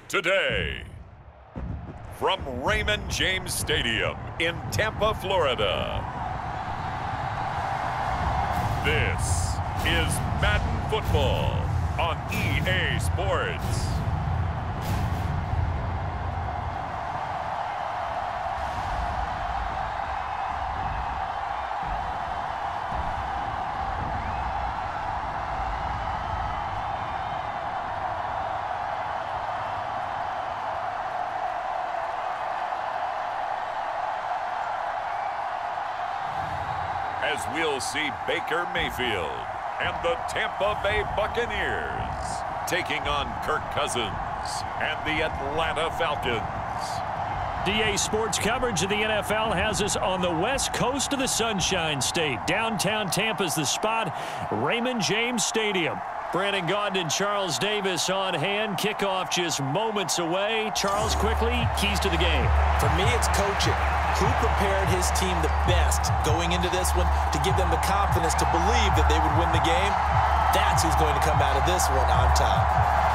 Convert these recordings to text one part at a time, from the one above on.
today. From Raymond James Stadium in Tampa, Florida. This is Madden Football on EA Sports. As we'll see Baker Mayfield and the Tampa Bay Buccaneers taking on Kirk Cousins and the Atlanta Falcons. EA Sports coverage of the NFL has us on the west coast of the Sunshine State. Downtown Tampa's the spot, Raymond James Stadium. Brandon Gaudin and Charles Davis on hand. Kickoff just moments away. Charles, quickly, keys to the game. For me, it's coaching. Who prepared his team the best going into this one to give them the confidence to believe that they would win the game? That's who's going to come out of this one on top.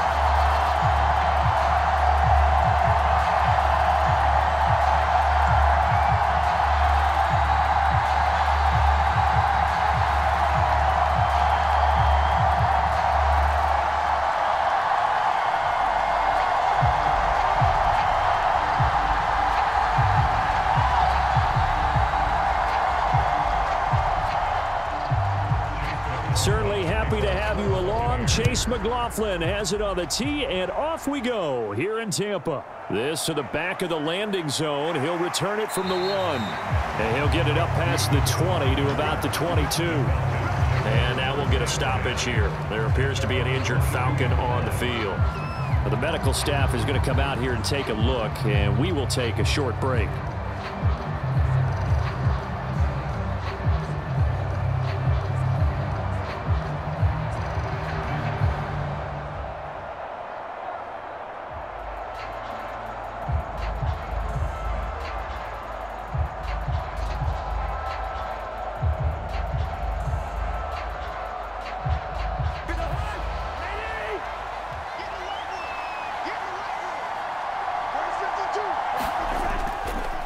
Certainly happy to have you along. Chase McLaughlin has it on the tee, and off we go here in Tampa. This to the back of the landing zone. He'll return it from the 1. And he'll get it up past the 20 to about the 22. And that will get a stoppage here. There appears to be an injured Falcon on the field. Well, the medical staff is going to come out here and take a look, and we will take a short break.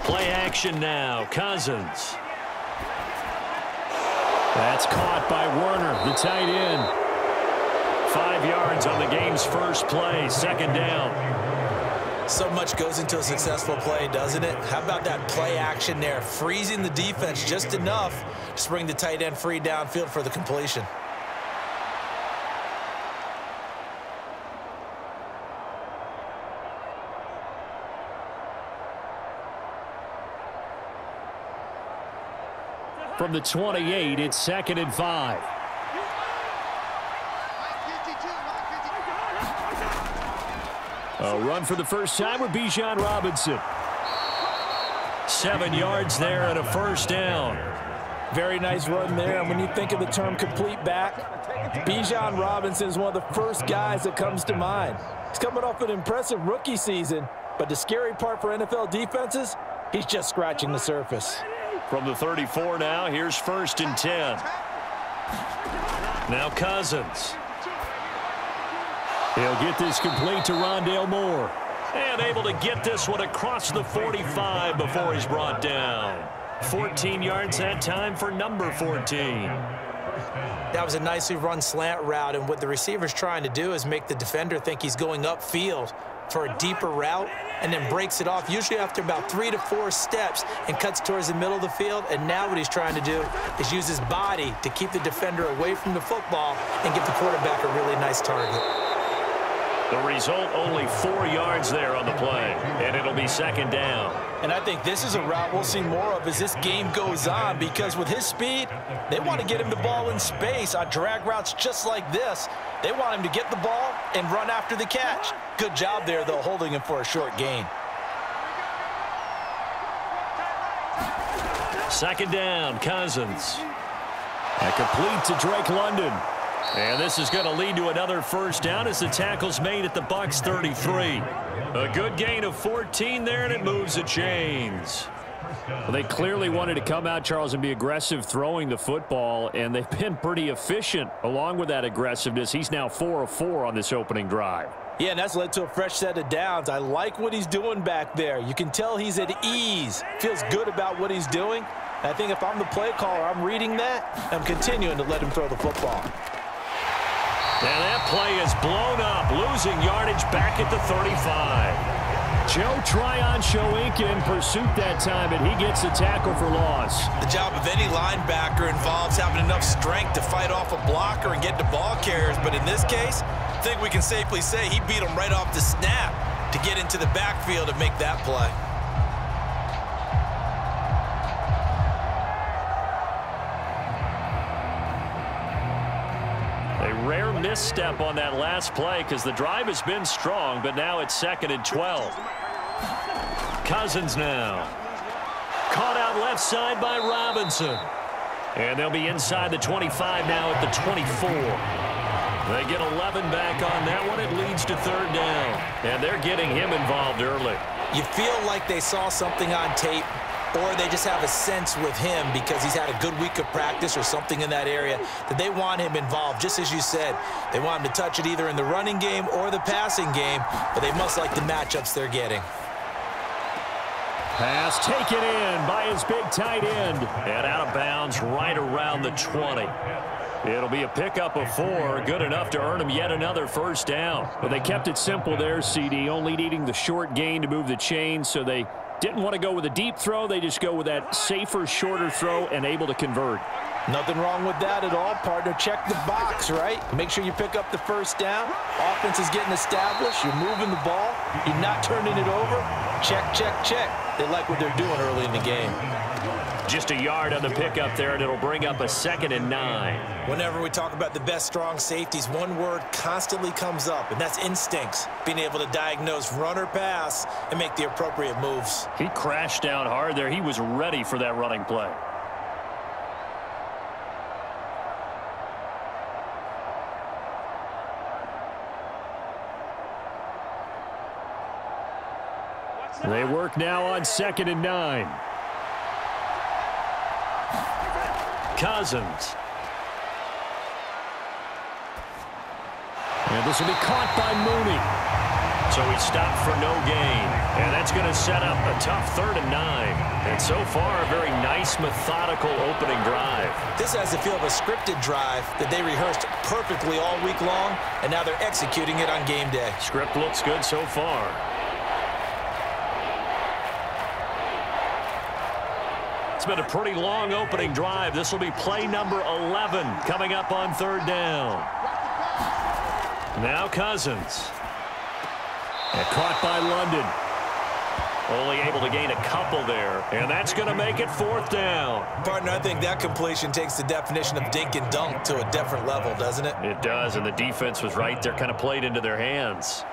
Play action now. Cousins. That's caught by Werner, the tight end. 5 yards on the game's first play. Second down. So much goes into a successful play, doesn't it? How about that play action there? Freezing the defense just enough to bring the tight end free downfield for the completion. From the 28, it's 2nd and 5. A run for the first time with Bijan Robinson. 7 yards there and a first down. Very nice run there. And when you think of the term complete back, Bijan Robinson is one of the first guys that comes to mind. He's coming off an impressive rookie season, but the scary part for NFL defenses, he's just scratching the surface. From the 34 now, here's 1st and 10. Now Cousins. He'll get this complete to Rondale Moore. And able to get this one across the 45 before he's brought down. 14 yards that time for number 14. That was a nicely run slant route, and what the receiver's trying to do is make the defender think he's going upfield for a deeper route, and then breaks it off, usually after about 3 to 4 steps, and cuts towards the middle of the field. And now what he's trying to do is use his body to keep the defender away from the football and give the quarterback a really nice target. The result, only 4 yards there on the play, and it'll be 2nd down. And I think this is a route we'll see more of as this game goes on, because with his speed, they want to get him the ball in space on drag routes just like this. They want him to get the ball and run after the catch. Good job there, though, holding him for a short gain. 2nd down, Cousins. A complete to Drake London. And this is going to lead to another first down as the tackle's made at the Bucs 33. A good gain of 14 there, and it moves the chains. Well, they clearly wanted to come out, Charles, and be aggressive throwing the football, and they've been pretty efficient along with that aggressiveness. He's now 4 of 4 on this opening drive. Yeah, and that's led to a fresh set of downs. I like what he's doing back there. You can tell he's at ease, feels good about what he's doing. And I think if I'm the play caller, I'm reading that, I'm continuing to let him throw the football. And that play is blown up, losing yardage back at the 35. Joe Tryon-Shoyinka in pursuit that time, and he gets a tackle for loss. The job of any linebacker involves having enough strength to fight off a blocker and get to ball carriers. But in this case, I think we can safely say he beat him right off the snap to get into the backfield and make that play. A rare misstep on that last play because the drive has been strong, but now it's 2nd and 12. Cousins now. Caught out left side by Robinson. And they'll be inside the 25 now at the 24. They get 11 back on that one. It leads to 3rd down. And they're getting him involved early. You feel like they saw something on tape, or they just have a sense with him because he's had a good week of practice or something in that area that they want him involved. Just as you said, they want him to touch it either in the running game or the passing game, but they must like the matchups they're getting. Pass taken in by his big tight end. And out of bounds right around the 20. It'll be a pickup of 4, good enough to earn him yet another 1st down. But they kept it simple there, CD, only needing the short gain to move the chains, so they didn't want to go with a deep throw. They just go with that safer, shorter throw and able to convert. Nothing wrong with that at all, partner. Check the box, right? Make sure you pick up the 1st down. Offense is getting established. You're moving the ball. You're not turning it over. Check, check, check. They like what they're doing early in the game. Just a yard on the pickup there, and it'll bring up a 2nd and 9. Whenever we talk about the best strong safeties, one word constantly comes up, and that's instincts. Being able to diagnose run or pass and make the appropriate moves. He crashed down hard there. He was ready for that running play. They work now on 2nd and 9. Cousins. And this will be caught by Mooney. So he stopped for no gain. And that's going to set up a tough 3rd and 9. And so far, a very nice, methodical opening drive. This has the feel of a scripted drive that they rehearsed perfectly all week long, and now they're executing it on game day. Script looks good so far. It's been a pretty long opening drive. This will be play number 11 coming up on 3rd down. Now Cousins. And caught by London. Only able to gain a couple there. And that's going to make it 4th down. Partner, I think that completion takes the definition of dink and dunk to a different level, doesn't it? It does, and the defense was right there, kind of played into their hands.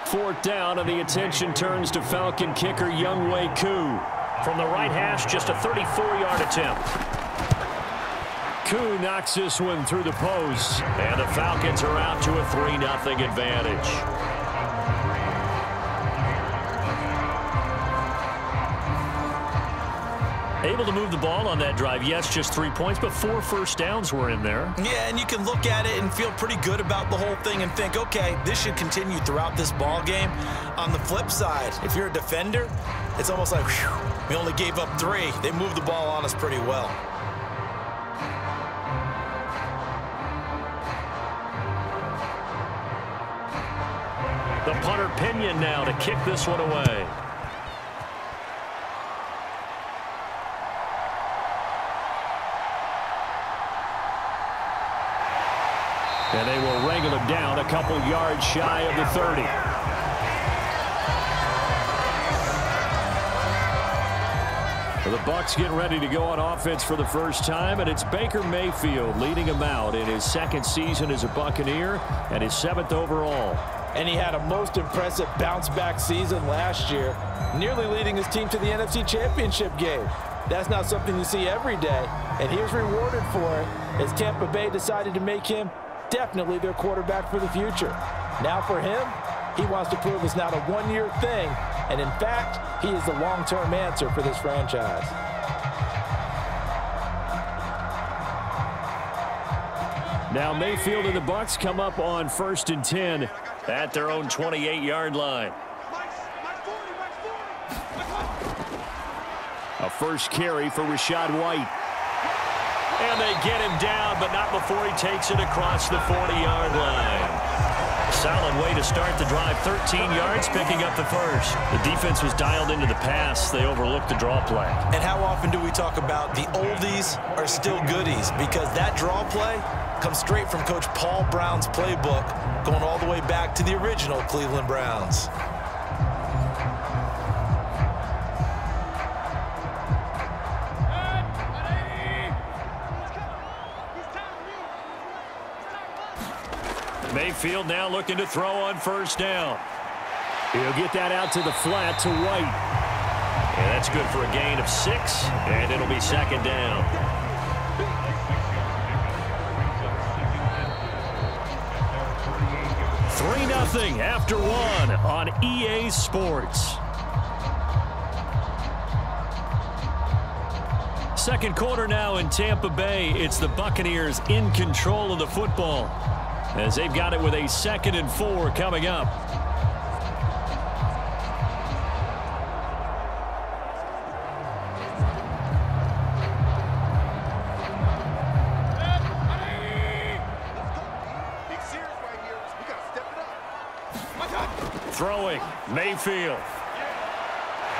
4th down, and the attention turns to Falcon kicker Younghoe Koo. From the right hash, just a 34-yard attempt. Koo knocks this one through the post, and the Falcons are out to a 3-0 advantage. Able to move the ball on that drive. Yes, just 3 points, but 4 first downs were in there. Yeah, and you can look at it and feel pretty good about the whole thing and think, okay, this should continue throughout this ball game. On the flip side, if you're a defender, it's almost like, whew, we only gave up 3. They moved the ball on us pretty well. The punter Pinion now to kick this one away. And they will wrangle him down a couple yards shy of the 30. The Bucs get ready to go on offense for the first time, and it's Baker Mayfield leading him out in his 2nd season as a Buccaneer and his 7th overall. And he had a most impressive bounce-back season last year, nearly leading his team to the NFC Championship game. That's not something you see every day, and he was rewarded for it as Tampa Bay decided to make him definitely their quarterback for the future. Now for him, he wants to prove it's not a one-year thing, And in fact, he is the long-term answer for this franchise. Now Mayfield and the Bucs come up on 1st and 10 at their own 28-yard line. A first carry for Rachaad White. And they get him down, but not before he takes it across the 40-yard line. Solid way to start the drive. 13 yards, picking up the first. The defense was dialed into the pass. They overlooked the draw play. And how often do we talk about the oldies are still goodies? Because that draw play comes straight from Coach Paul Brown's playbook, going all the way back to the original Cleveland Browns. Mayfield now looking to throw on 1st down. He'll get that out to the flat to White. And that's good for a gain of 6, and it'll be 2nd down. Nothing after 1 on EA Sports. Second quarter now in Tampa Bay. It's the Buccaneers in control of the football as they've got it with a 2nd and 4 coming up. Throwing, Mayfield.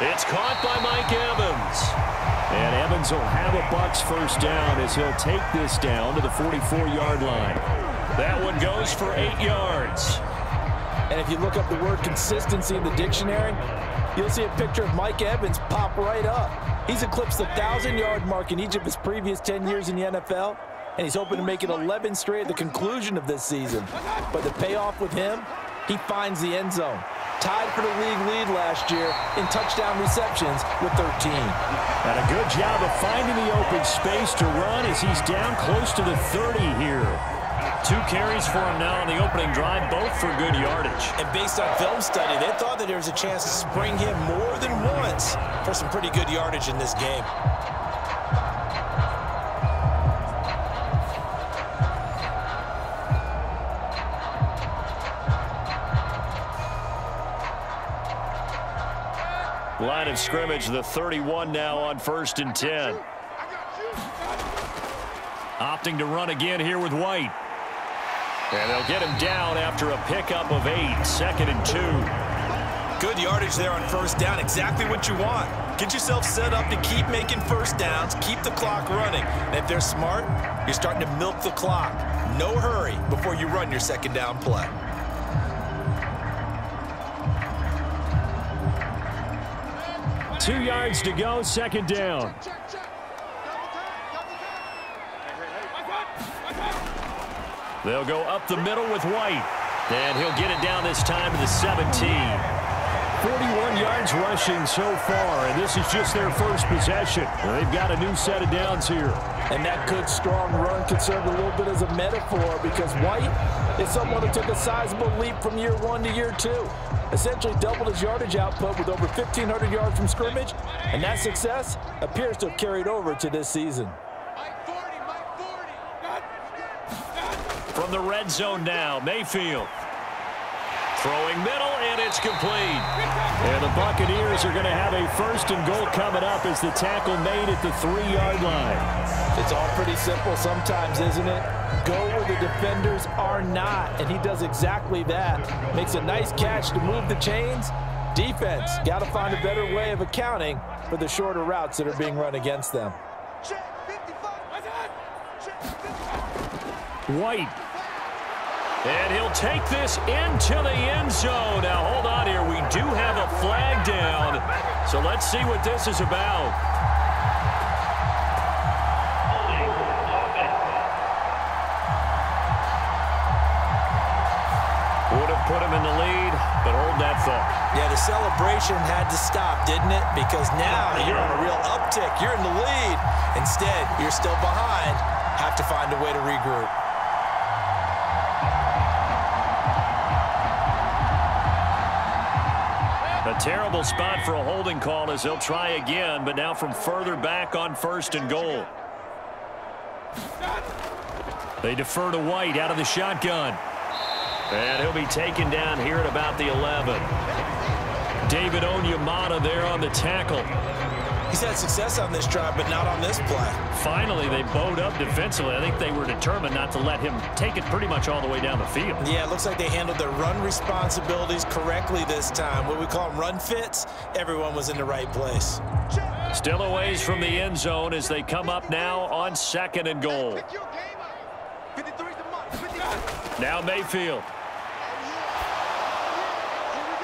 It's caught by Mike Evans. And Evans will have a Bucs 1st down as he'll take this down to the 44-yard line. That one goes for 8 yards. And if you look up the word consistency in the dictionary, you'll see a picture of Mike Evans pop right up. He's eclipsed the 1,000-yard mark in each of his previous 10 years in the NFL, and he's hoping to make it 11 straight at the conclusion of this season. But the payoff with him, he finds the end zone. Tied for the league lead last year in touchdown receptions with 13. And a good job of finding the open space to run as he's down close to the 30 here. 2 carries for him now on the opening drive, both for good yardage. And based on film study, they thought that there was a chance to spring him more than once for some pretty good yardage in this game. Line of scrimmage, the 31 now on 1st and 10. Opting to run again here with White. And they'll get him down after a pickup of 8, 2nd and 2. Good yardage there on 1st down, exactly what you want. Get yourself set up to keep making 1st downs, keep the clock running. And if they're smart, you're starting to milk the clock. No hurry before you run your 2nd down play. Two yards to go, 2nd down. They'll go up the middle with White. And he'll get it down this time to the 17. 41 yards rushing so far, and this is just their first possession. They've got a new set of downs here. And that good, strong run could serve a little bit as a metaphor because White is someone who took a sizable leap from year 1 to year 2. Essentially doubled his yardage output with over 1,500 yards from scrimmage, and that success appears to have carried over to this season. From the red zone now, Mayfield. Throwing middle, and it's complete. And the Buccaneers are going to have a 1st and goal coming up as the tackle made at the 3-yard line. It's all pretty simple sometimes, isn't it? Go where the defenders are not, and he does exactly that. Makes a nice catch to move the chains. Defense got to find a better way of accounting for the shorter routes that are being run against them. White. And he'll take this into the end zone. Now, hold on here. We do have a flag down. So let's see what this is about. Would have put him in the lead, but hold that thought. Yeah, the celebration had to stop, didn't it? Because now you're on a real uptick. You're in the lead. Instead, you're still behind. Have to find a way to regroup. A A terrible spot for a holding call as they'll try again, but now from further back on 1st and goal. They defer to White out of the shotgun. And he'll be taken down here at about the 11. David Onyemata there on the tackle. He's had success on this drive, but not on this play. Finally, they bowed up defensively. I think they were determined not to let him take it pretty much all the way down the field. Yeah, it looks like they handled their run responsibilities correctly this time. What we call them run fits, everyone was in the right place. Still a ways from the end zone as they come up now on 2nd and goal. Now Mayfield.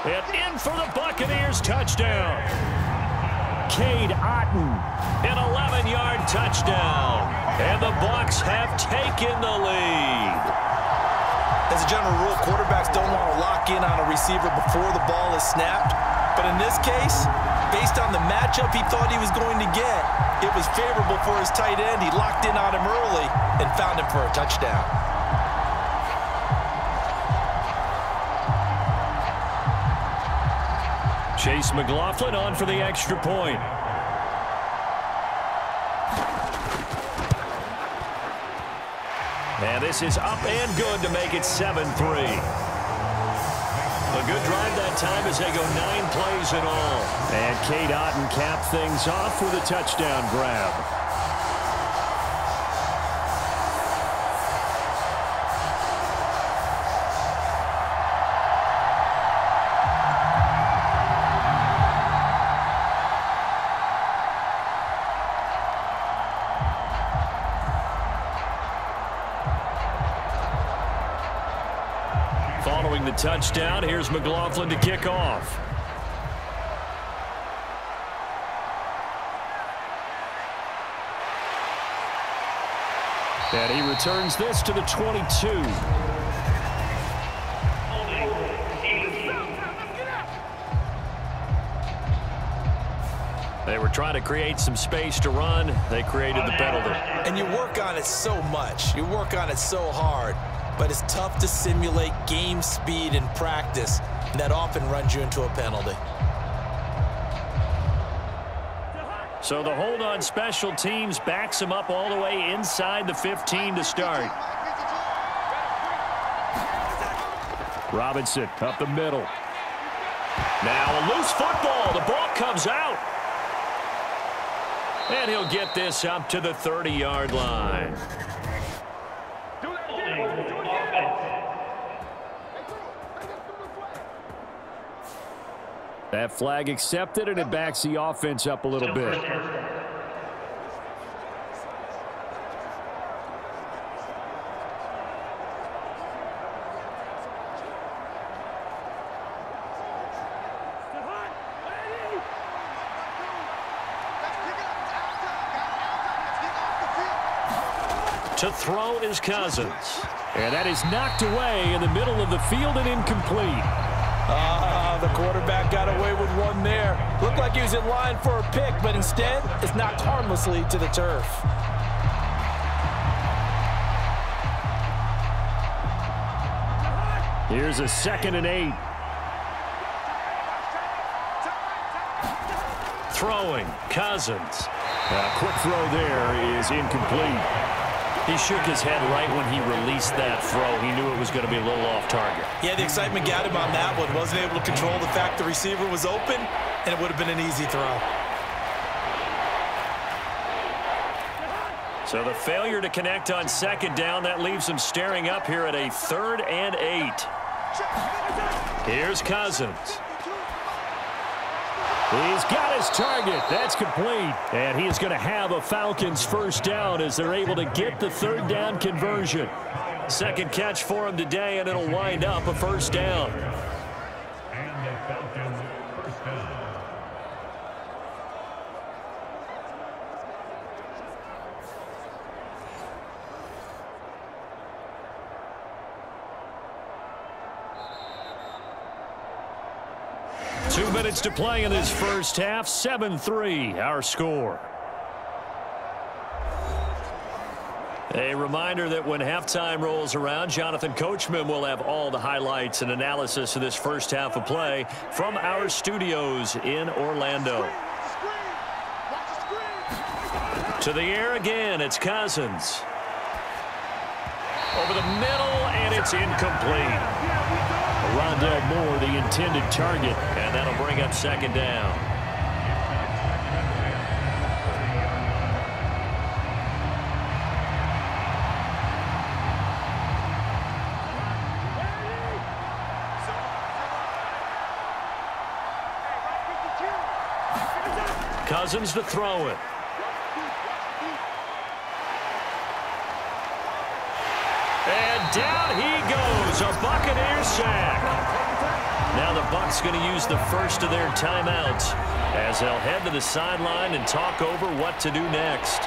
And in for the Buccaneers touchdown. Cade Otton, an 11-yard touchdown. And the Bucs have taken the lead. As a general rule, quarterbacks don't want to lock in on a receiver before the ball is snapped. But in this case, based on the matchup he thought he was going to get, it was favorable for his tight end. He locked in on him early and found him for a touchdown. Chase McLaughlin on for the extra point. And this is up and good to make it 7-3. A good drive that time as they go 9 plays in all. And Cade Otton capped things off with a touchdown grab. Following the touchdown, here's McLaughlin to kick off. And he returns this to the 22. They were trying to create some space to run. They created the penalty. And you work on it so much. You work on it so hard. But it's tough to simulate game speed in practice. And that often runs you into a penalty. So the hold on special teams backs him up all the way inside the 15 to start. Robinson up the middle. Now a loose football. The ball comes out. And he'll get this up to the 30-yard line. That flag accepted, and it backs the offense up a little bit. To throw is Cousins. And that is knocked away in the middle of the field and incomplete. The quarterback got away with one there. Looked like he was in line for a pick, but instead, it's knocked harmlessly to the turf. Here's a 2nd and 8. Throwing, Cousins. A quick throw there is incomplete. He shook his head right when he released that throw. He knew it was going to be a little off target. Yeah, the excitement got him on that one. Wasn't able to control the fact the receiver was open, and it would have been an easy throw. So the failure to connect on 2nd down, that leaves him staring up here at a 3rd and 8. Here's Cousins. He's got his target. That's complete. And he is going to have a Falcons first down as they're able to get the 3rd down conversion. 2nd catch for him today, and it'll wind up a first down. And the Falcons first down. Two minutes to play in this first half. 7-3, our score. A reminder that when halftime rolls around, Jonathan Coachman will have all the highlights and analysis of this first half of play from our studios in Orlando. To the air again, it's Cousins. Over the middle, and it's incomplete. Rondell Moore, the intended target, and that'll bring up second down. Cousins to throw it. And down he goes, a Buccaneers sack. Now the Bucs going to use the first of their timeouts as they'll head to the sideline and talk over what to do next.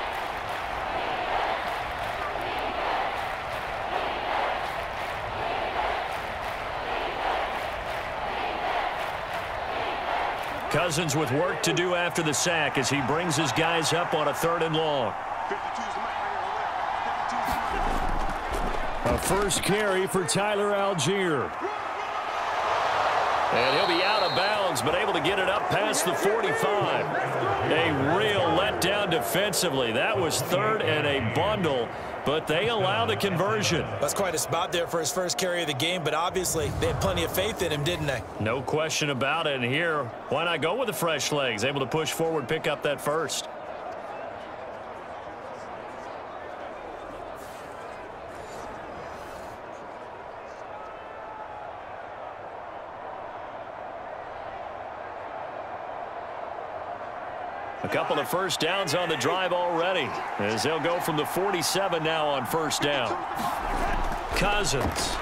Cousins with work to do after the sack as he brings his guys up on a 3rd and long. A first carry for Tyler Algier. And he'll be out of bounds, but able to get it up past the 45. A real letdown defensively. That was 3rd and a bundle, but they allow the conversion. That's quite a spot there for his first carry of the game, but obviously they had plenty of faith in him, didn't they? No question about it. And here, why not go with the fresh legs? Able to push forward, pick up that first. A couple of first downs on the drive already as they'll go from the 47 now on first down. Cousins.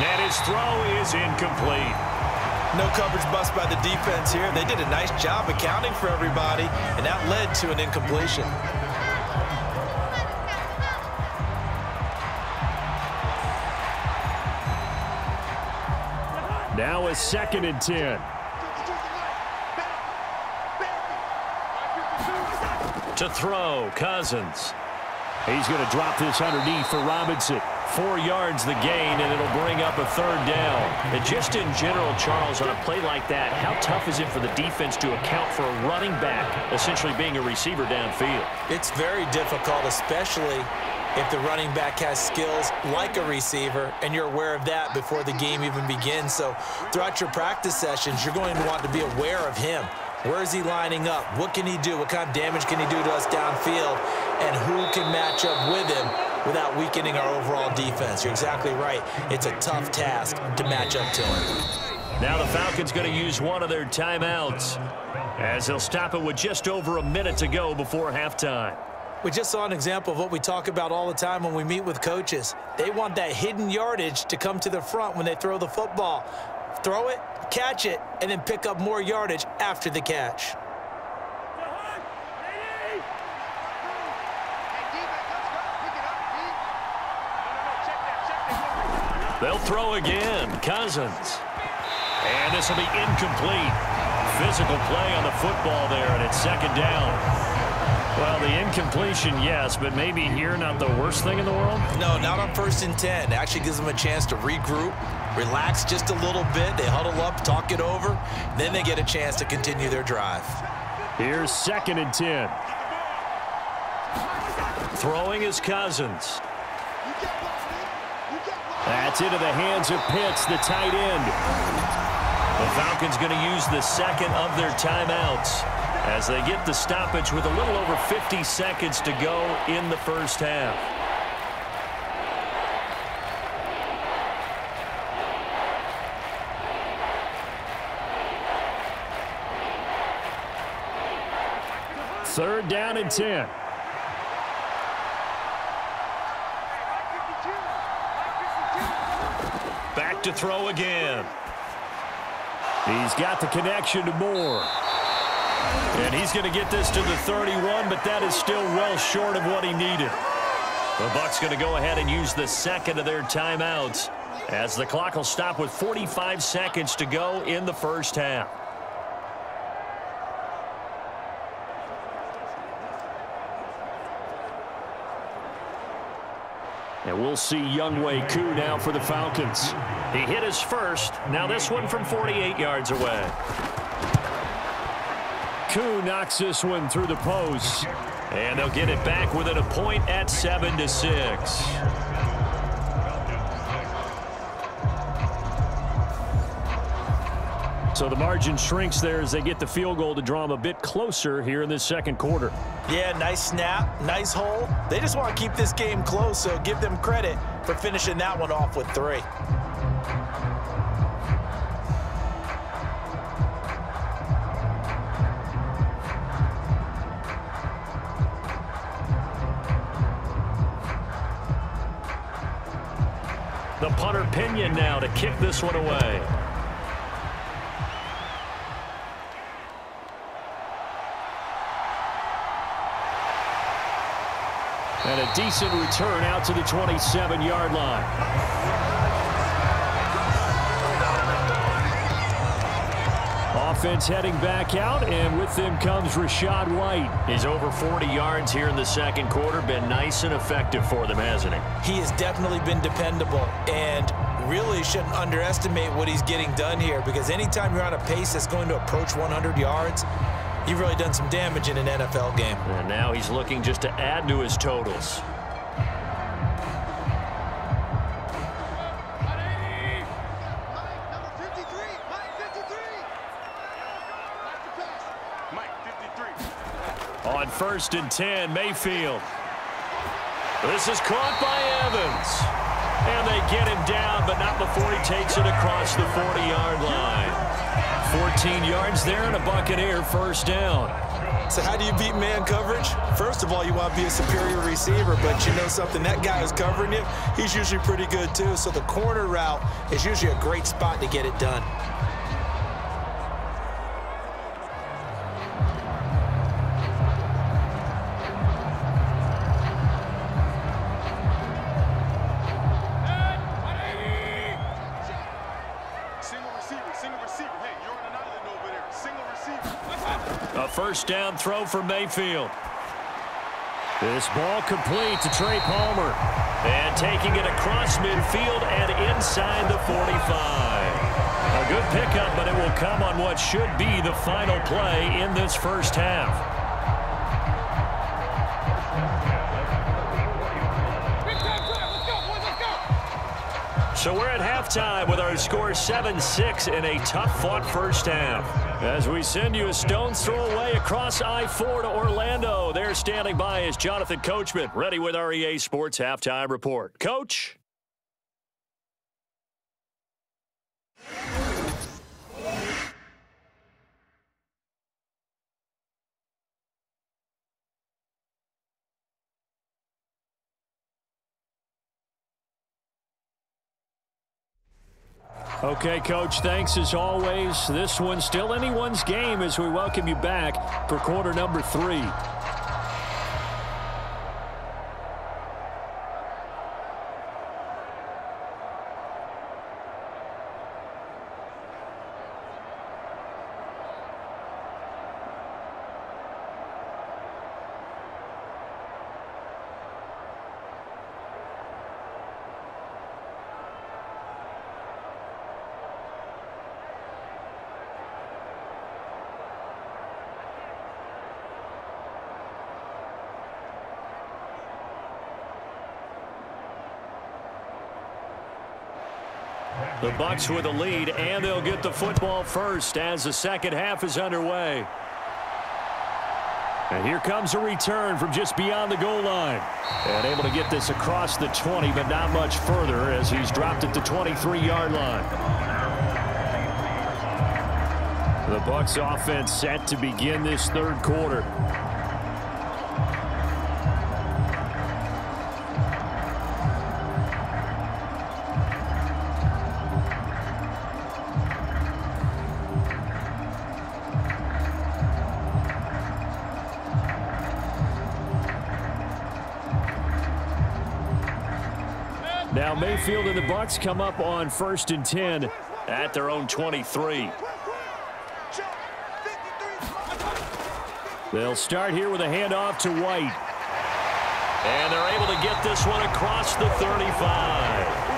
And his throw is incomplete. No coverage bust by the defense here. They did a nice job accounting for everybody, and that led to an incompletion. Now a 2nd and 10. To throw, Cousins. He's going to drop this underneath for Robinson. 4 yards the gain, and it'll bring up a 3rd down. And just in general, Charles, on a play like that, how tough is it for the defense to account for a running back essentially being a receiver downfield? It's very difficult, especially if the running back has skills like a receiver, and you're aware of that before the game even begins. So throughout your practice sessions, you're going to want to be aware of him. Where is he lining up? What can he do? What kind of damage can he do to us downfield? And who can match up with him without weakening our overall defense? You're exactly right. It's a tough task to match up to him. Now the Falcons going to use one of their timeouts as they'll stop it with just over a minute to go before halftime. We just saw an example of what we talk about all the time when we meet with coaches. They want that hidden yardage to come to the front when they throw the football. Throw it, catch it, and then pick up more yardage after the catch. They'll throw again. Cousins. And this will be incomplete. Physical play on the football there, and it's 2nd down. Well, the incompletion, yes, but maybe here not the worst thing in the world? No, not on 1st and 10. It actually gives them a chance to regroup, relax just a little bit. They huddle up, talk it over. Then they get a chance to continue their drive. Here's 2nd and 10. Throwing is Cousins. That's into the hands of Pitts, the tight end. The Falcons going to use the 2nd of their timeouts as they get the stoppage with a little over 50 seconds to go in the first half. Third down and 10. Back to throw again. He's got the connection to Moore. And he's going to get this to the 31, but that is still well short of what he needed. The Bucs going to go ahead and use the 2nd of their timeouts as the clock will stop with 45 seconds to go in the first half. And we'll see Younghoe Koo now for the Falcons. He hit his first. Now this one from 48 yards away. Koo knocks this one through the post. And they'll get it back within a point at 7-6. So the margin shrinks there as they get the field goal to draw them a bit closer here in this second quarter. Yeah, nice snap, nice hole. They just want to keep this game close, so give them credit for finishing that one off with 3. The punter Pinion now to kick this one away. And a decent return out to the 27-yard line. Offense heading back out, and with them comes Rachaad White. He's over 40 yards here in the second quarter. Been nice and effective for them, hasn't he? He has definitely been dependable, and really shouldn't underestimate what he's getting done here, because anytime you're on a pace that's going to approach 100 yards, you've really done some damage in an NFL game. And now he's looking just to add to his totals. On 1st and 10, Mayfield. This is caught by Evans. And they get him down, but not before he takes it across the 40-yard line. 14 yards there and a Buccaneer first down. So how do you beat man coverage? First of all, you want to be a superior receiver, but you know something, that guy who's covering you, he's usually pretty good too. So the corner route is usually a great spot to get it done. First down throw for Mayfield. This ball complete to Trey Palmer. And taking it across midfield and inside the 45. A good pickup, but it will come on what should be the final play in this first half. So we're at halftime with our score 7-6 in a tough-fought first half. As we send you a stone's throw away across I-4 to Orlando. There standing by is Jonathan Coachman, ready with our EA Sports Halftime Report. Coach? Okay, Coach, thanks as always. This one's still anyone's game as we welcome you back for quarter number 3. The Bucs with a lead, and they'll get the football first as the second half is underway. And here comes a return from just beyond the goal line. And able to get this across the 20, but not much further as he's dropped at the 23-yard line. The Bucs offense set to begin this third quarter. Now Mayfield and the Bucs come up on 1st and 10 at their own 23. They'll start here with a handoff to White. And they're able to get this one across the 35.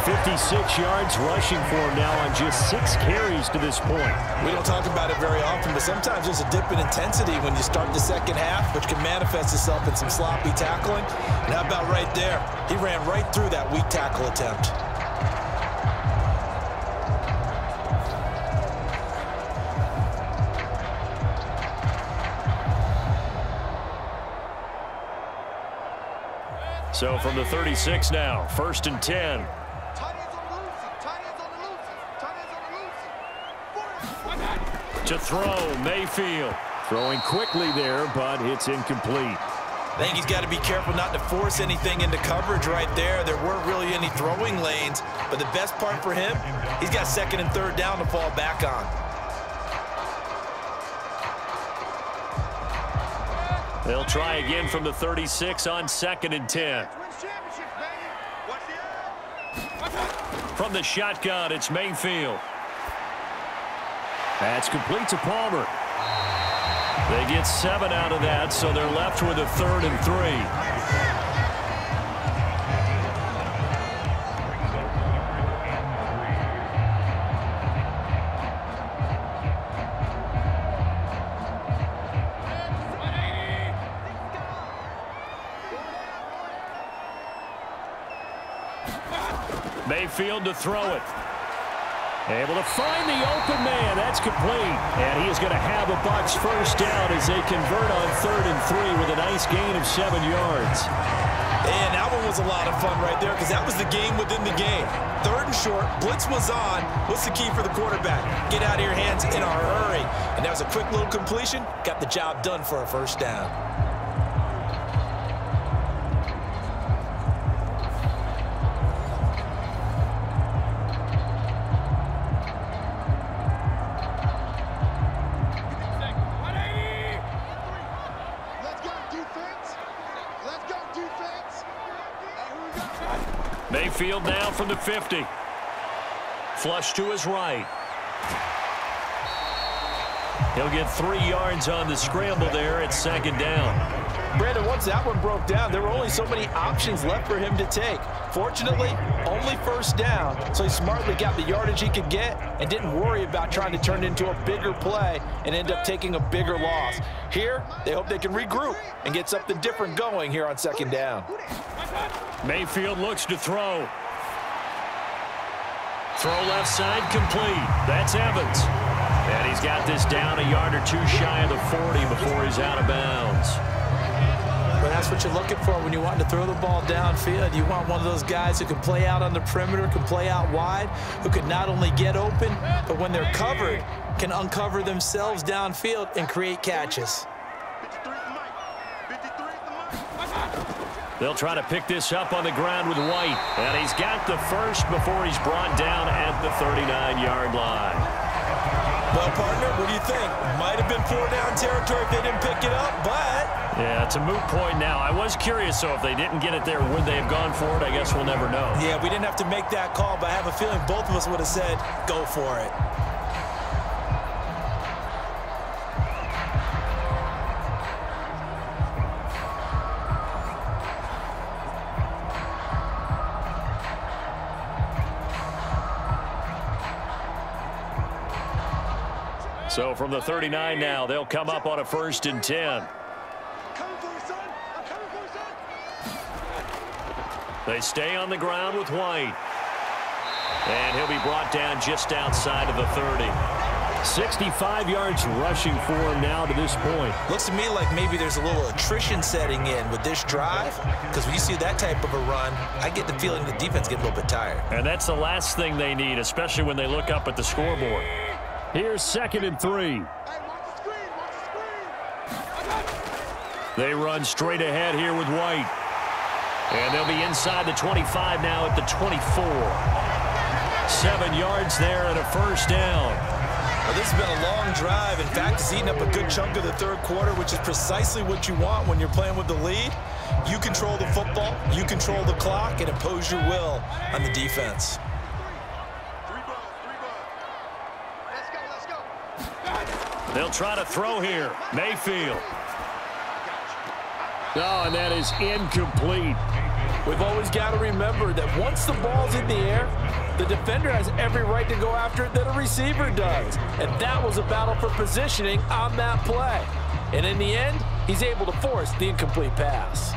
56 yards rushing for him now on just 6 carries to this point. We don't talk about it very often, but sometimes there's a dip in intensity when you start the second half, which can manifest itself in some sloppy tackling. And how about right there? He ran right through that weak tackle attempt. So from the 36 now, 1st and 10. To throw, Mayfield. Throwing quickly there, but it's incomplete. I think he's got to be careful not to force anything into coverage right there. There weren't really any throwing lanes, but the best part for him, he's got 2nd and 3rd down to fall back on. They'll try again from the 36 on 2nd and 10. From the shotgun, it's Mayfield. That's complete to Palmer. They get 7 out of that, so they're left with a 3rd and 3. Mayfield to throw it. Able to find the open man. That's complete. And he is going to have a Bucs first down as they convert on 3rd and 3 with a nice gain of 7 yards. And that one was a lot of fun right there because that was the game within the game. 3rd and short, blitz was on. What's the key for the quarterback? Get out of your hands in a hurry. And that was a quick little completion. Got the job done for a first down. Mayfield now from the 50. Flush to his right. He'll get 3 yards on the scramble there at 2nd down. Brandon, once that one broke down, there were only so many options left for him to take. Fortunately, only first down, so he smartly got the yardage he could get and didn't worry about trying to turn it into a bigger play and end up taking a bigger loss. Here, they hope they can regroup and get something different going here on 2nd down. Mayfield looks to throw. Throw left side complete. That's Evans. And he's got this down a yard or 2 shy of the 40 before he's out of bounds. But that's what you're looking for when you want to throw the ball downfield. You want one of those guys who can play out on the perimeter, can play out wide, who can not only get open, but when they're covered, can uncover themselves downfield and create catches. They'll try to pick this up on the ground with White. And he's got the first before he's brought down at the 39-yard line. Well, partner, what do you think? Might have been 4-down territory if they didn't pick it up, but... Yeah, it's a moot point now. I was curious, so if they didn't get it there, would they have gone for it? I guess we'll never know. Yeah, we didn't have to make that call, but I have a feeling both of us would have said, go for it. So from the 39 now, they'll come up on a 1st and 10. They stay on the ground with White. And he'll be brought down just outside of the 30. 65 yards rushing for him now to this point. Looks to me like maybe there's a little attrition setting in with this drive, because when you see that type of a run, I get the feeling the defense gets a little bit tired. And that's the last thing they need, especially when they look up at the scoreboard. Here's 2nd and 3. They run straight ahead here with White. And they'll be inside the 25 now at the 24. 7 yards there and a first down. Well, this has been a long drive. In fact, it's eaten up a good chunk of the 3rd quarter, which is precisely what you want when you're playing with the lead. You control the football, you control the clock, and impose your will on the defense. They'll try to throw here. Mayfield. Oh, and that is incomplete. We've always got to remember that once the ball's in the air, the defender has every right to go after it that a receiver does. And that was a battle for positioning on that play. And in the end, he's able to force the incomplete pass.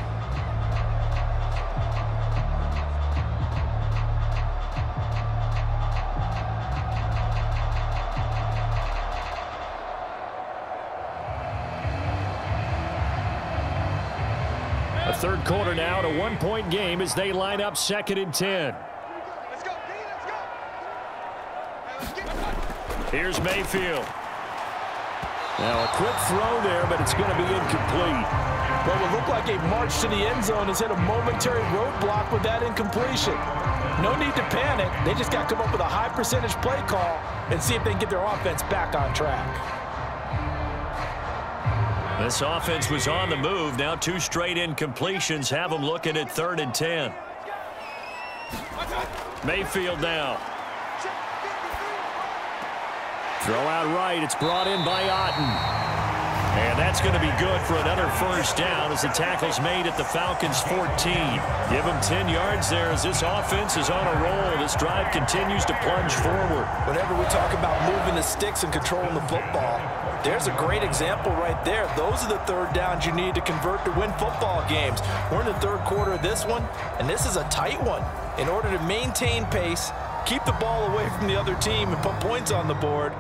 A third quarter now, to 1-point game as they line up 2nd and 10. Let's go, D, let's go. Here's Mayfield. Now a quick throw there, but it's going to be incomplete. What would look like a march to the end zone has hit a momentary roadblock with that incompletion. No need to panic. They just got to come up with a high percentage play call and see if they can get their offense back on track. This offense was on the move. Now 2 straight incompletions have them looking at 3rd and 10. Mayfield now. Throw out right. It's brought in by Otten. And that's going to be good for another first down as the tackle's made at the Falcons' 14. Give them 10 yards there as this offense is on a roll. This drive continues to plunge forward. Whenever we talk about moving the sticks and controlling the football, there's a great example right there. Those are the third downs you need to convert to win football games. We're in the third quarter of this one, and this is a tight one. In order to maintain pace, keep the ball away from the other team, and put points on the board,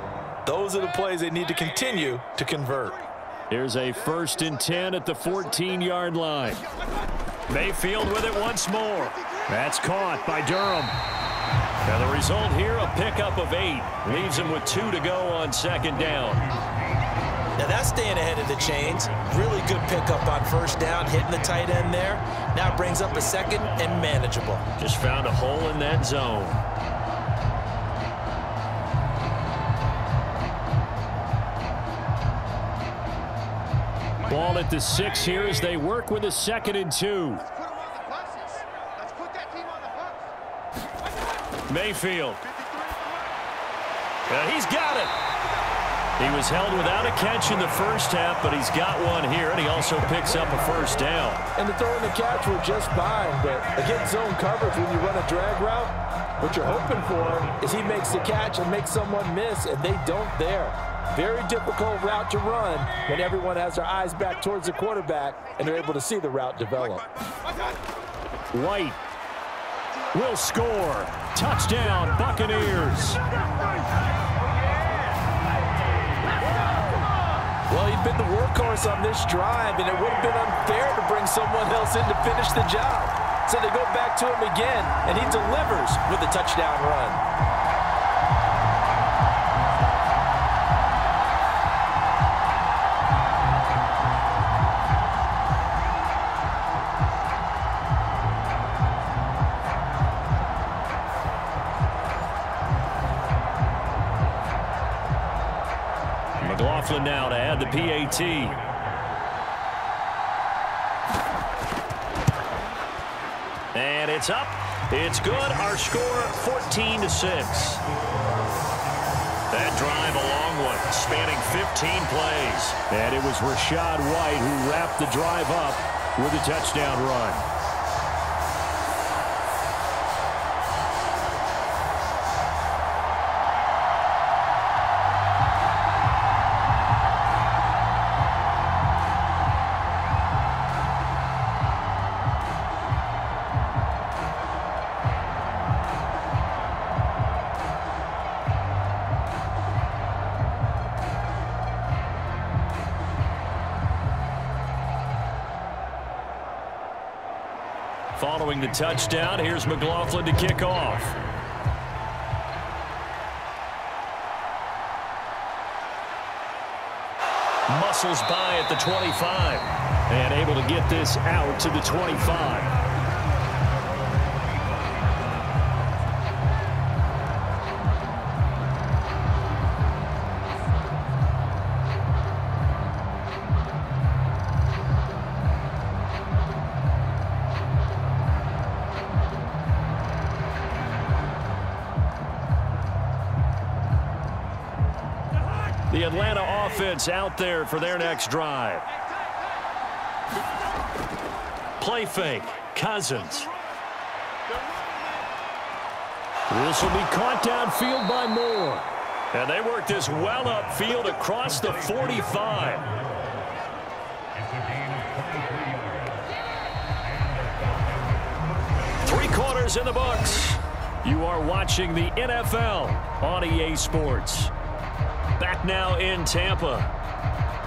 those are the plays they need to continue to convert. Here's a 1st and 10 at the 14-yard line. Mayfield with it once more. That's caught by Durham. Now the result here, a pickup of 8. Leaves him with 2 to go on 2nd down. Now that's staying ahead of the chains. Really good pickup on 1st down, hitting the tight end there. Now brings up a 2nd and manageable. Just found a hole in that zone. Ball at the 6 here as they work with a 2nd and 2. Let's put them on the buses. Let's put that team on the bus. Mayfield. He's got it. He was held without a catch in the first half, but he's got one here, and he also picks up a 1st down. And the throw and the catch were just fine, but against zone coverage, when you run a drag route, what you're hoping for is he makes the catch and makes someone miss, and they don't there. Very difficult route to run when everyone has their eyes back towards the quarterback and they're able to see the route develop. White will score. Touchdown, Buccaneers. Well, he'd been the workhorse on this drive, and it would have been unfair to bring someone else in to finish the job. So they go back to him again, and he delivers with a touchdown run. McLaughlin now to add the PAT. And it's up. It's good. Our score 14-6. That drive a long one, spanning 15 plays. And it was Rachaad White who wrapped the drive up with a touchdown run. Following the touchdown, here's McLaughlin to kick off. Muscles by at the 25 and able to get this out to the 25. The Atlanta offense out there for their next drive. play fake. Cousins. This will be caught downfield by Moore. And they work this well upfield across the 45. It's a gain of 23 yards. 3 quarters in the books. You are watching the NFL on EA Sports. Back now in Tampa.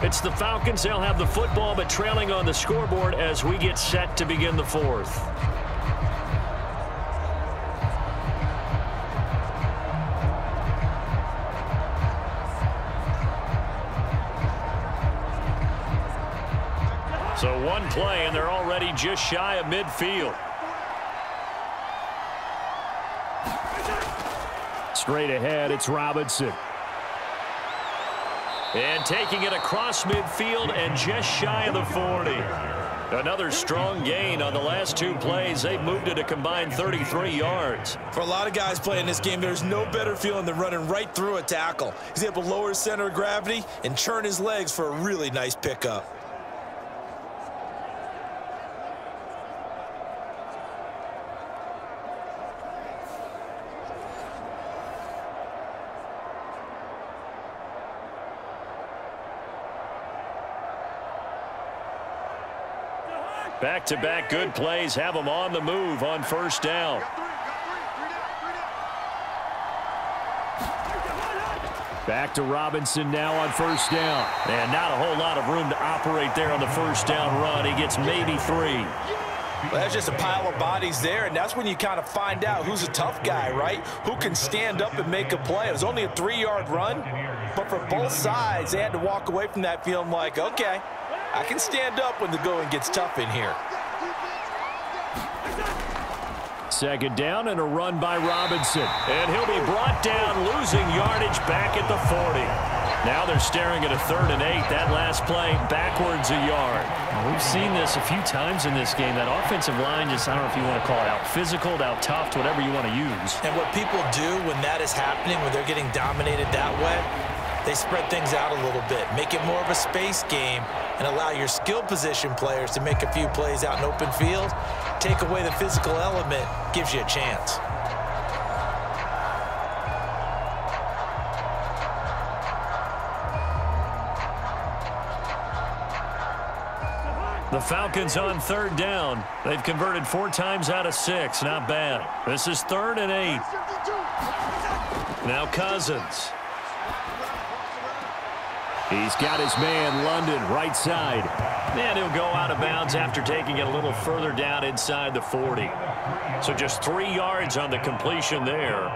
It's the Falcons. They'll have the football, but trailing on the scoreboard as we get set to begin the 4th. So one play, and they're already just shy of midfield. Straight ahead, it's Robinson. And taking it across midfield and just shy of the 40. Another strong gain on the last 2 plays. They've moved it a combined 33 yards. For a lot of guys playing this game, there's no better feeling than running right through a tackle. He's able to lower his center of gravity and churn his legs for a really nice pickup. Back-to-back good plays have them on the move on first down. Back to Robinson now on first down. And not a whole lot of room to operate there on the first down run. He gets maybe 3. Well, that's just a pile of bodies there, and that's when you kind of find out who's a tough guy, right? Who can stand up and make a play. It was only a 3-yard run, but for both sides, they had to walk away from that feeling like, okay, I can stand up when the going gets tough in here. Second down and a run by Robinson. And he'll be brought down, losing yardage back at the 40. Now they're staring at a 3rd and 8. That last play backwards a yard. We've seen this a few times in this game. That offensive line just, I don't know if you want to call it out physical, out tough, whatever you want to use. And what people do when that is happening, when they're getting dominated that way, they spread things out a little bit, make it more of a space game, and allow your skill position players to make a few plays out in open field. Take away the physical element, gives you a chance. The Falcons on 3rd down. They've converted 4 times out of 6. Not bad. This is 3rd and 8. Now Cousins. He's got his man, London, right side. And he'll go out of bounds after taking it a little further down inside the 40. So just 3 yards on the completion there.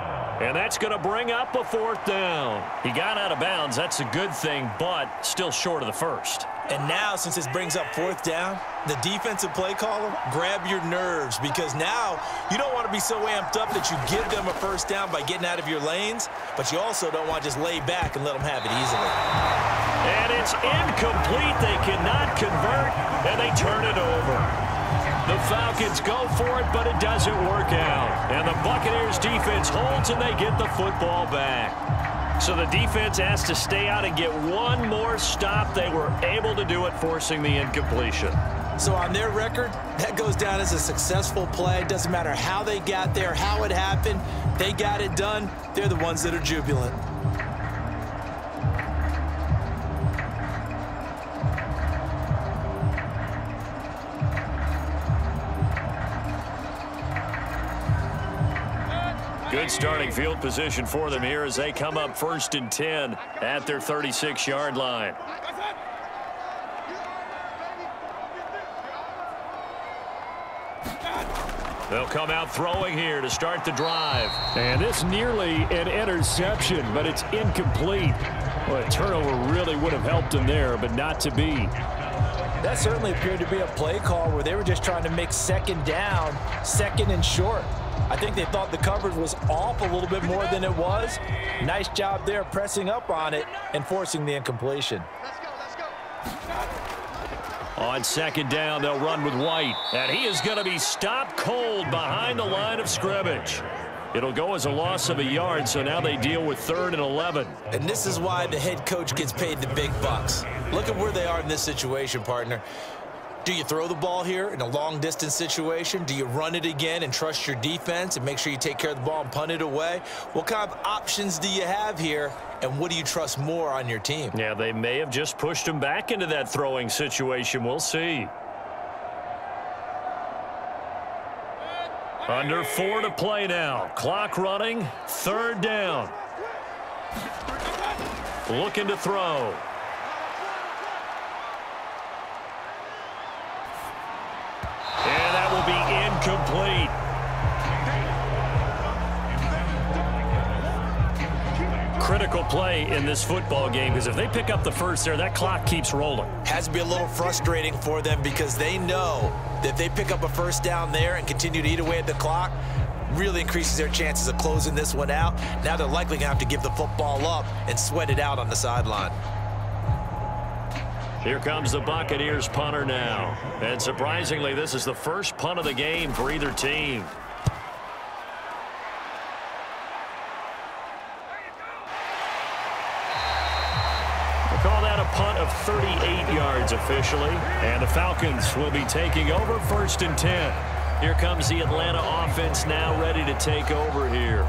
And that's going to bring up a 4th down. He got out of bounds. That's a good thing, but still short of the 1st. And now, since this brings up 4th down, the defensive play caller, grab your nerves, because now you don't want to be so amped up that you give them a 1st down by getting out of your lanes, but you also don't want to just lay back and let them have it easily. And it's incomplete. They cannot convert, and they turn it over. The Falcons go for it, but it doesn't work out. And the Buccaneers defense holds, and they get the football back. So the defense has to stay out and get one more stop. They were able to do it, forcing the incompletion. So on their record, that goes down as a successful play. It doesn't matter how they got there, how it happened. They got it done. They're the ones that are jubilant. Good starting field position for them here as they come up 1st and 10 at their 36-yard line. They'll come out throwing here to start the drive. And this nearly an interception, but it's incomplete. Well, a turnover really would have helped them there, but not to be. That certainly appeared to be a play call where they were just trying to make 2nd down, 2nd and short. I think they thought the coverage was off a little bit more than it was. Nice job there pressing up on it and forcing the incompletion. On 2nd down, they'll run with White. And he is going to be stopped cold behind the line of scrimmage. It'll go as a loss of a yard, so now they deal with 3rd and 11. And this is why the head coach gets paid the big bucks. Look at where they are in this situation, partner. Do you throw the ball here in a long-distance situation? Do you run it again and trust your defense and make sure you take care of the ball and punt it away? What kind of options do you have here, and what do you trust more on your team? Yeah, they may have just pushed him back into that throwing situation. We'll see. Under 4 to play now. Clock running. 3rd down. Looking to throw. And that will be incomplete. Critical play in this football game, because if they pick up the first there, that clock keeps rolling. Has to be a little frustrating for them because they know that if they pick up a first down there and continue to eat away at the clock, really increases their chances of closing this one out. Now they're likely going to have to give the football up and sweat it out on the sideline. Here comes the Buccaneers punter now. And surprisingly, this is the first punt of the game for either team. We'll call that a punt of 38 yards officially. And the Falcons will be taking over 1st and 10. Here comes the Atlanta offense now ready to take over here.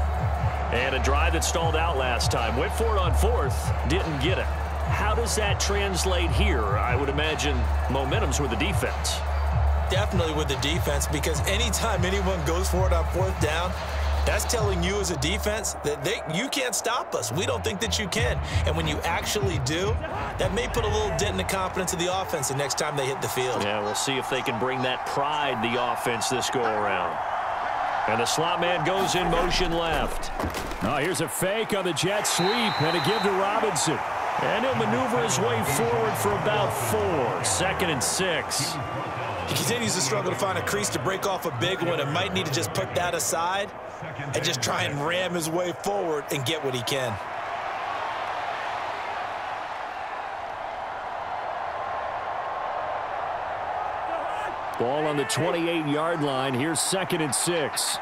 And a drive that stalled out last time. Went for it on 4th, didn't get it. How does that translate here? I would imagine momentum's with the defense. Definitely with the defense, because anytime anyone goes for it on 4th down, that's telling you as a defense that you can't stop us. We don't think that you can. And when you actually do, that may put a little dent in the confidence of the offense the next time they hit the field. Yeah, we'll see if they can bring that pride the offense this go-around. And the slot man goes in motion left. Oh, here's a fake on the jet sweep and a give to Robinson. And he'll maneuver his way forward for about 4. 2nd and 6. He continues to struggle to find a crease to break off a big one and might need to just put that aside and just try and ram his way forward and get what he can. Ball on the 28-yard line. Here's 2nd and 6.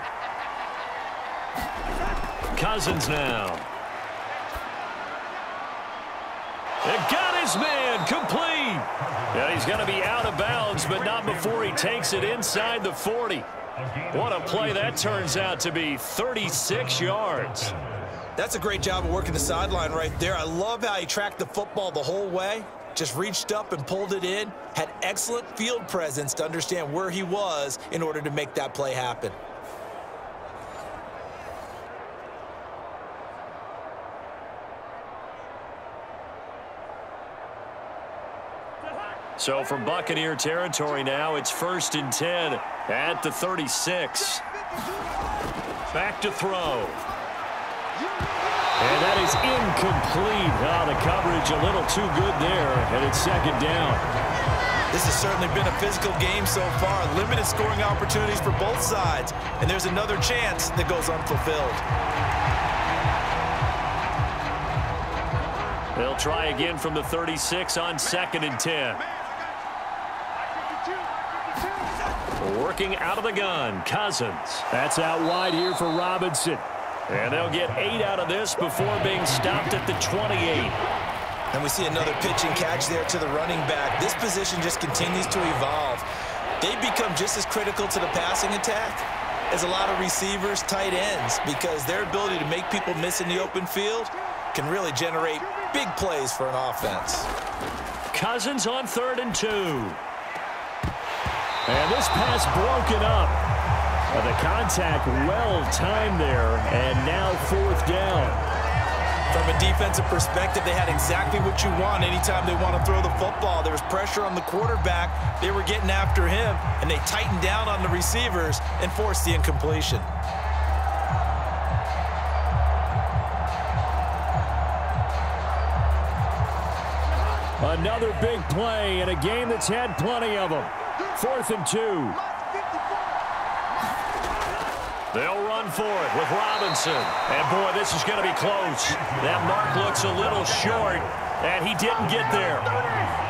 Cousins now. It got his man complete. Yeah, he's going to be out of bounds, but not before he takes it inside the 40. What a play that turns out to be. 36 yards. That's a great job of working the sideline right there. I love how he tracked the football the whole way. Just reached up and pulled it in. Had excellent field presence to understand where he was in order to make that play happen. So from Buccaneer territory now, it's 1st and 10 at the 36. Back to throw. And that is incomplete. Oh, the coverage a little too good there, and it's 2nd down. This has certainly been a physical game so far. Limited scoring opportunities for both sides. And there's another chance that goes unfulfilled. They'll try again from the 36 on 2nd and 10. Working out of the gun, Cousins. That's out wide here for Robinson. And they'll get 8 out of this before being stopped at the 28. And we see another pitch and catch there to the running back. This position just continues to evolve. They become just as critical to the passing attack as a lot of receivers, tight ends, because their ability to make people miss in the open field can really generate big plays for an offense. Cousins on 3rd and 2. And this pass broken up. The contact well-timed there, and now 4th down. From a defensive perspective, they had exactly what you want anytime they want to throw the football. There was pressure on the quarterback. They were getting after him, and they tightened down on the receivers and forced the incompletion. Another big play in a game that's had plenty of them. 4th and 2. They'll run for it with Robinson. And, boy, this is going to be close. That mark looks a little short, and he didn't get there.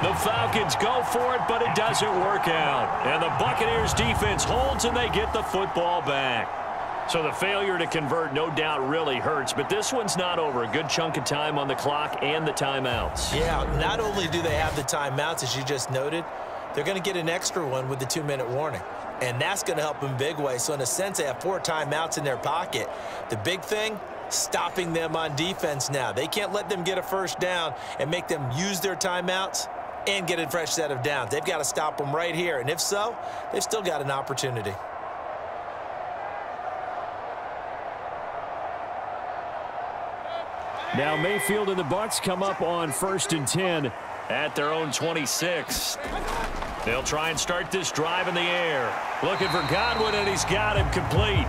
The Falcons go for it, but it doesn't work out. And the Buccaneers defense holds, and they get the football back. So the failure to convert no doubt really hurts, but this one's not over. A good chunk of time on the clock and the timeouts. Yeah, not only do they have the timeouts, as you just noted, they're going to get an extra one with the 2-minute warning. And that's going to help them big way. So in a sense, they have 4 timeouts in their pocket. The big thing, stopping them on defense now. They can't let them get a first down and make them use their timeouts and get a fresh set of downs. They've got to stop them right here. And if so, they've still got an opportunity. Now Mayfield and the Bucs come up on 1st and 10 at their own 26. They'll try and start this drive in the air. Looking for Godwin, and he's got him complete.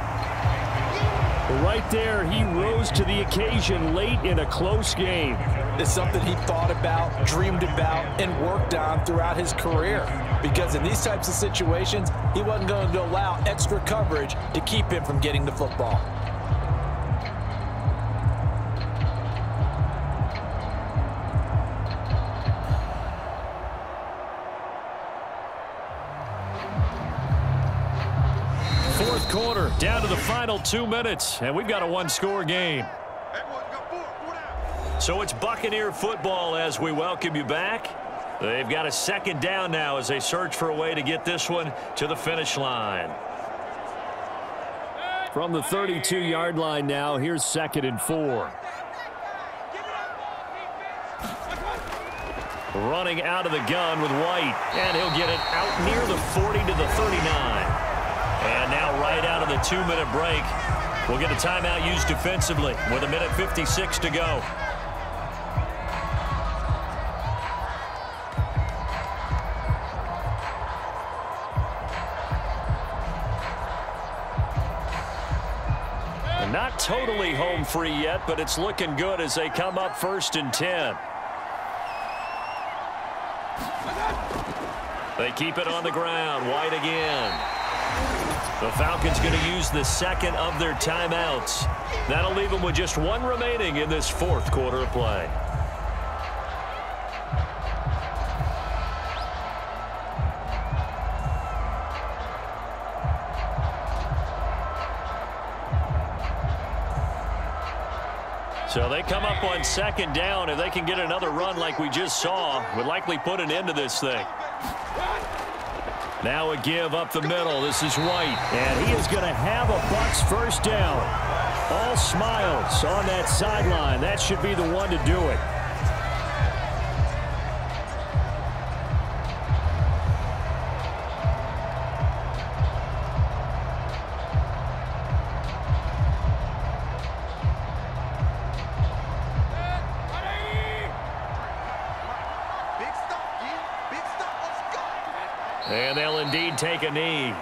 Right there, he rose to the occasion late in a close game. It's something he thought about, dreamed about, and worked on throughout his career. Because in these types of situations, he wasn't going to allow extra coverage to keep him from getting the football. Fourth quarter, down to the final 2 minutes, and we've got a 1-score game. So it's Buccaneer football as we welcome you back. They've got a 2nd down now as they search for a way to get this one to the finish line. From the 32-yard line now, here's 2nd and 4. Running out of the gun with White, and he'll get it out near the 40 to the 39. And now right out of the 2-minute break, we'll get a timeout used defensively with 1:56 to go. And not totally home free yet, but it's looking good as they come up 1st and 10. They keep it on the ground. White again. The Falcons going to use the 2nd of their timeouts. That'll leave them with just 1 remaining in this 4th quarter of play. So they come up on 2nd down. If they can get another run like we just saw, would likely put an end to this thing. Now a give up the middle. This is White. And he is going to have a Bucs 1st down. All smiles on that sideline. That should be the one to do it. And they'll indeed take a knee.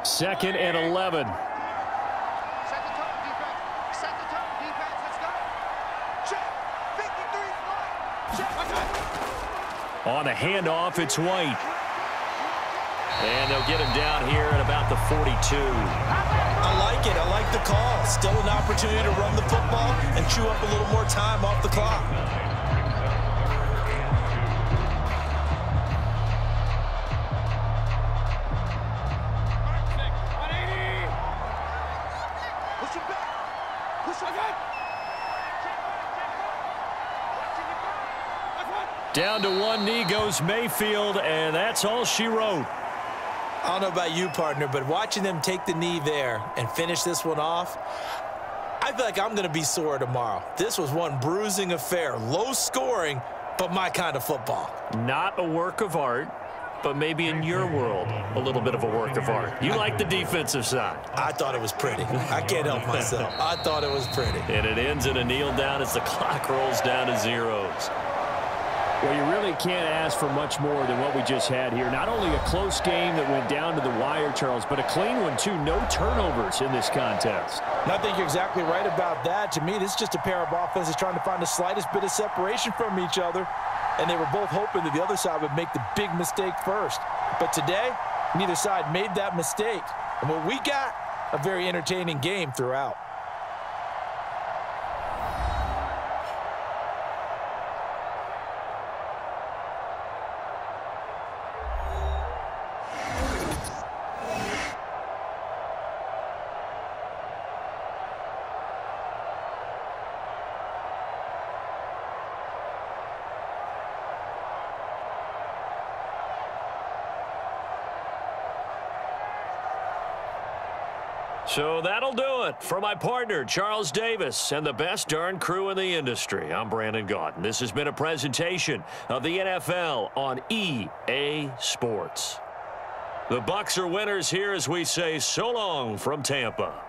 Second and 11. On the handoff, it's White. And they'll get him down here at about the 42. I like it. I like the call. Still an opportunity to run the football and chew up a little more time off the clock. Down to 1 knee goes Mayfield, and that's all she wrote. I don't know about you, partner, but watching them take the knee there and finish this one off, I feel like I'm going to be sore tomorrow. This was one bruising affair. Low scoring, but my kind of football. Not a work of art, but maybe in your world, a little bit of a work of art. You like the defensive side. I thought it was pretty. I can't help myself. I thought it was pretty. And it ends in a kneel down as the clock rolls down to zeros. Well, you really can't ask for much more than what we just had here. Not only a close game that went down to the wire, Charles, but a clean one, too. No turnovers in this contest. And I think you're exactly right about that. To me, this is just a pair of offenses trying to find the slightest bit of separation from each other. And they were both hoping that the other side would make the big mistake first. But today, neither side made that mistake. And what we got, a very entertaining game throughout. So that'll do it. For my partner, Charles Davis, and the best darn crew in the industry, I'm Brandon Gaudin. This has been a presentation of the NFL on EA Sports. The Bucs are winners here as we say so long from Tampa.